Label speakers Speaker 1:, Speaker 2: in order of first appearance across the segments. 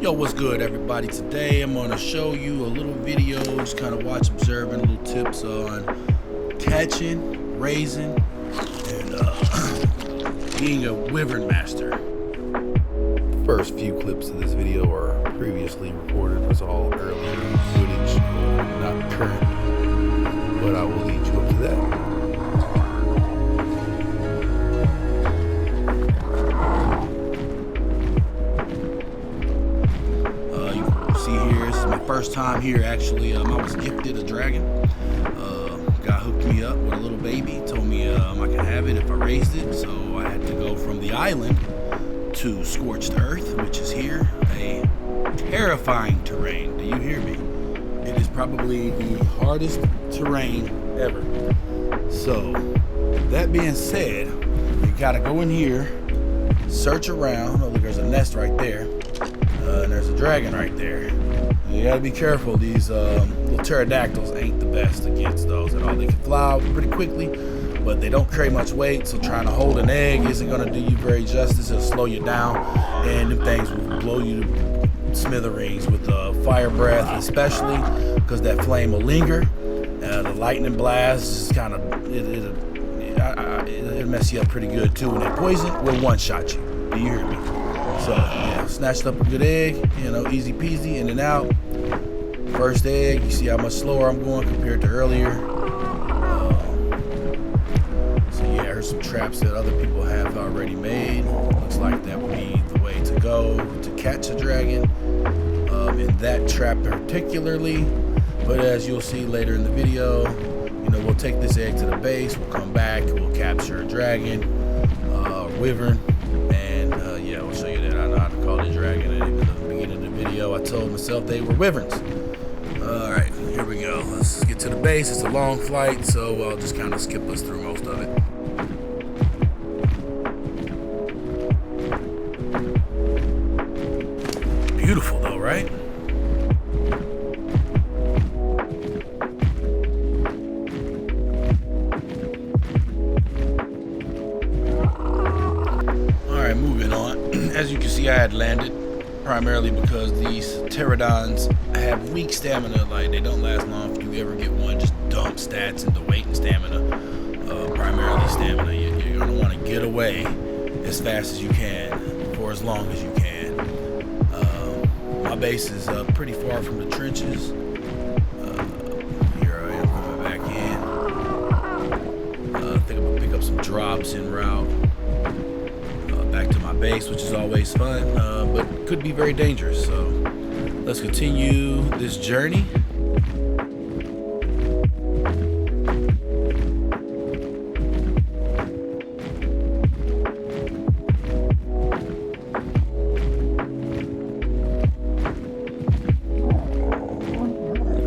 Speaker 1: Yo, what's good, everybody? Today I'm going to show you a little video, just kind of watch, observing little tips on catching, raising, and being a wyvern master.
Speaker 2: First few clips of this video are previously recorded, was all earlier footage, not current, but I will lead you up to that.
Speaker 1: First time here, actually. I was gifted a dragon. Guy hooked me up with a little baby, told me I could have it if I raised it. So I had to go from the island to scorched earth, which is here, a terrifying terrain. Do you hear me? It is probably the hardest terrain ever. So that being said, you gotta go in here, search around. Oh, look, there's a nest right there, and there's a dragon right there. You gotta be careful. These little pterodactyls ain't the best against those at all. They can fly pretty quickly, but they don't carry much weight, so trying to hold an egg isn't gonna do you very justice. It'll slow you down, and them things will blow you to smithereens with fire breath, especially because that flame will linger. The lightning blast is kind of, it'll mess you up pretty good too. And that poison will one-shot you. Do you hear me? So yeah, snatched up a good egg, easy peasy, in and out. First egg, you see how much slower I'm going compared to earlier. So yeah, there's some traps that other people have already made. Looks like that would be the way to go to catch a dragon, in that trap particularly. But as you'll see later in the video, we'll take this egg to the base, we'll come back, we'll capture a dragon, wyvern, and yeah, we'll show you that. I know how to call it a dragon, and even at the beginning of the video I told myself they were wyverns. Alright, here we go. Let's get to the base. It's a long flight, so I'll just kind of skip us through most of it. Beautiful though, right? Alright, moving on. As you can see, I had landed primarily because these pterodons have weak stamina. Like, they don't last long. If you ever get one, just dump stats into weight and stamina. Primarily stamina. You're going to want to get away as fast as you can for as long as you can. My base is pretty far from the trenches. Here I am coming back in. I think I'm going to pick up some drops en route back to my base, which is always fun, but could be very dangerous. So let's continue this journey.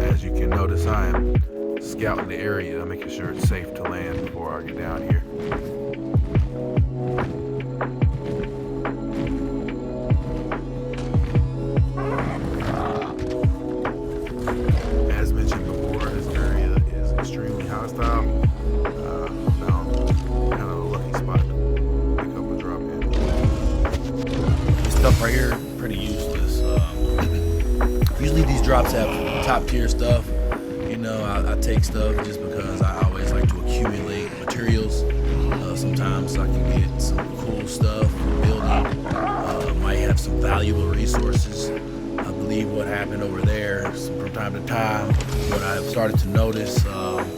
Speaker 1: As you can notice, I am scouting the area, making sure it's safe to land before I get down here. Stuff right here, pretty useless. Usually these drops have top tier stuff. I take stuff just because I always like to accumulate materials. Sometimes I can get some cool stuff for building. Might have some valuable resources. I believe what happened over there from time to time, what I've started to notice,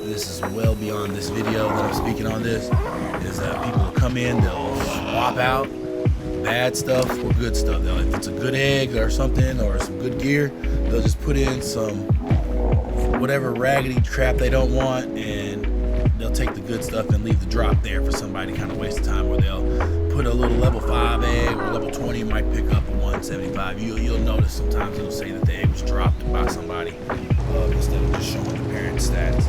Speaker 1: this is well beyond this video that I'm speaking on this, is that people will come in, they'll swap out bad stuff or good stuff. If it's a good egg or something, or some good gear, they'll just put in some whatever raggedy crap they don't want, and they'll take the good stuff and leave the drop there for somebody to kind of waste time, where they'll put a little level 5 egg or level 20, might pick up a 175. You'll notice sometimes it'll say that the egg was dropped by somebody instead of just showing the parent stats.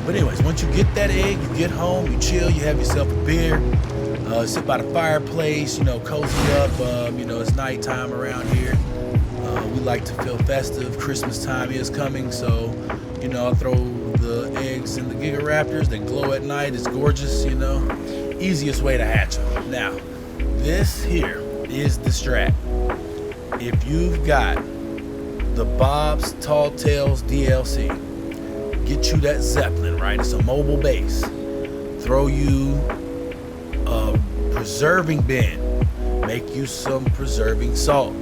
Speaker 1: But anyways, once you get that egg, you get home, you chill, you have yourself a beer, sit by the fireplace, cozy up. It's nighttime around here. We like to feel festive. Christmas time is coming, so I throw the eggs in the Gigaraptors. They glow at night. It's gorgeous. Easiest way to hatch them. Now, this here is the strat. if you've got the Bob's Tall Tales DLC, get you that Zeppelin, right? It's a mobile base. Throw you a preserving bin. Make you some preserving salt.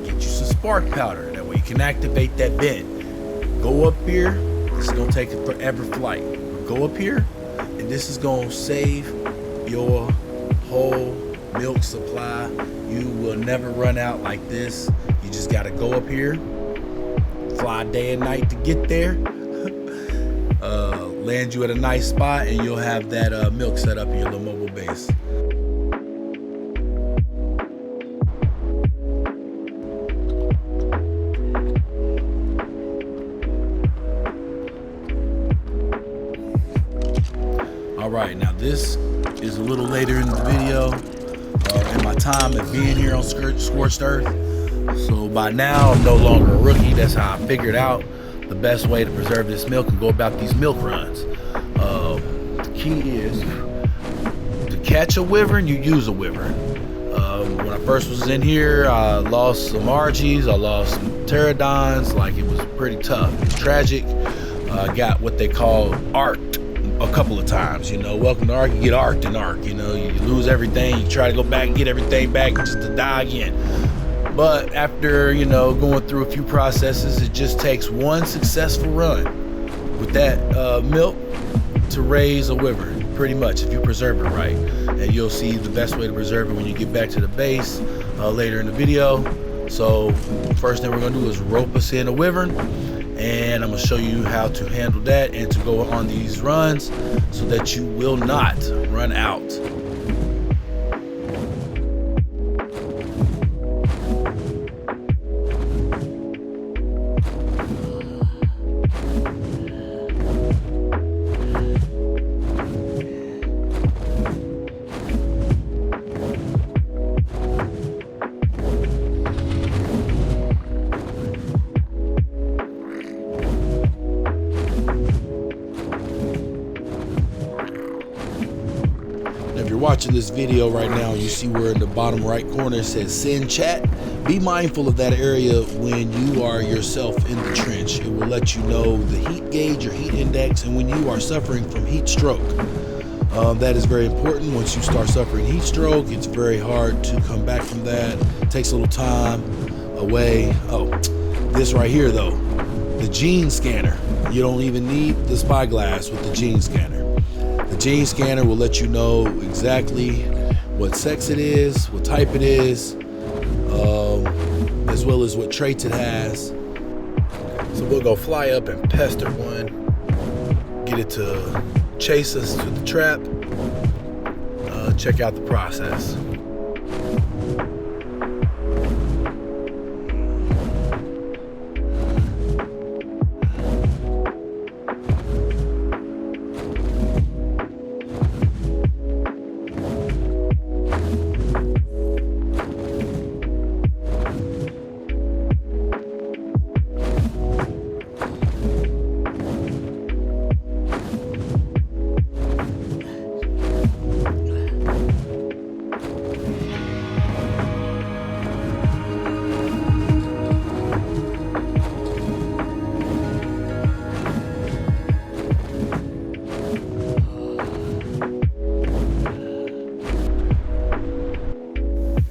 Speaker 1: Get you some spark powder. That way you can activate that bin. Go up here. This is gonna take a forever flight. Go up here, and this is gonna save your whole milk supply. You will never run out like this. You just gotta go up here, fly day and night to get there, land you at a nice spot, and you'll have that milk set up in your little mobile base. All right, now this is a little later in the video in my time of being here on Scorched Earth. So by now, I'm no longer a rookie. That's how I figured out the best way to preserve this milk and go about these milk runs. The key is to catch a wyvern, you use a wyvern. When I first was in here, I lost some Argies, I lost some pterodons. Like, it was pretty tough. It was tragic. I got what they call arced a couple of times. You know, welcome to Ark. You get arced in Ark. You know, you lose everything. You try to go back and get everything back just to die again. But after, you know, going through a few processes, it just takes one successful run with that milk to raise a wyvern, pretty much, if you preserve it right. And you'll see the best way to preserve it when you get back to the base later in the video. So first thing we're gonna do is rope us in a wyvern, and I'm gonna show you how to handle that and to go on these runs so that you will not run out. If you're watching this video right now, you see where in the bottom right corner it says send chat. Be mindful of that area when you are yourself in the trench. It will let you know the heat gauge, your heat index, and when you are suffering from heat stroke. That is very important. Once you start suffering heat stroke, it's very hard to come back from that. It takes a little time away. Oh, this right here though, the gene scanner. You don't even need the spyglass with the gene scanner. The gene scanner will let you know exactly what sex it is, what type it is, as well as what traits it has. So we'll go fly up and pester one, get it to chase us to the trap, check out the process.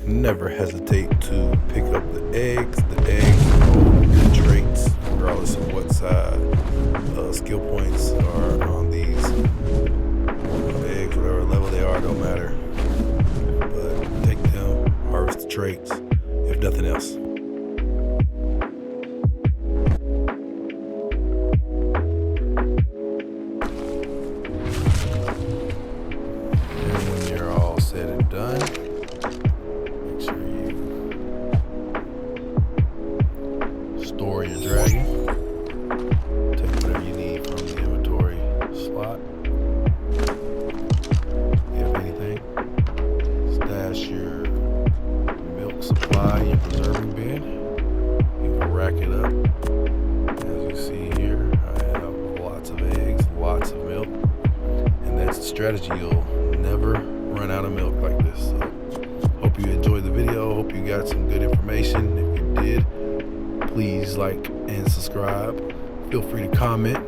Speaker 1: Never hesitate to pick up the eggs. The eggs hold good traits, regardless of what side skill points are on these eggs. Whatever level they are, don't matter. But take them, harvest the traits, if nothing else. And when you're all said and done, store your dragon. Take whatever you need from the inventory slot. If you have anything, stash your milk supply in your preserving bin. You can rack it up. As you see here, I have lots of eggs, lots of milk, and that's the strategy. You'll never run out of milk like this. So, hope you enjoyed the video. Hope you got some good information. If you
Speaker 2: Please like and subscribe. Feel free to comment.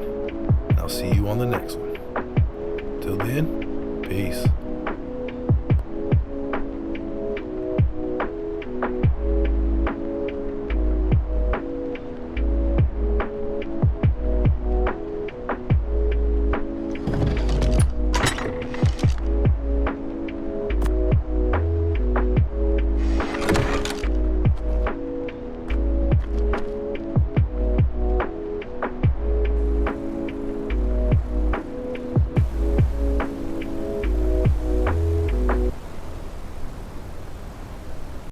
Speaker 2: And I'll see you on the next one. Till then, peace.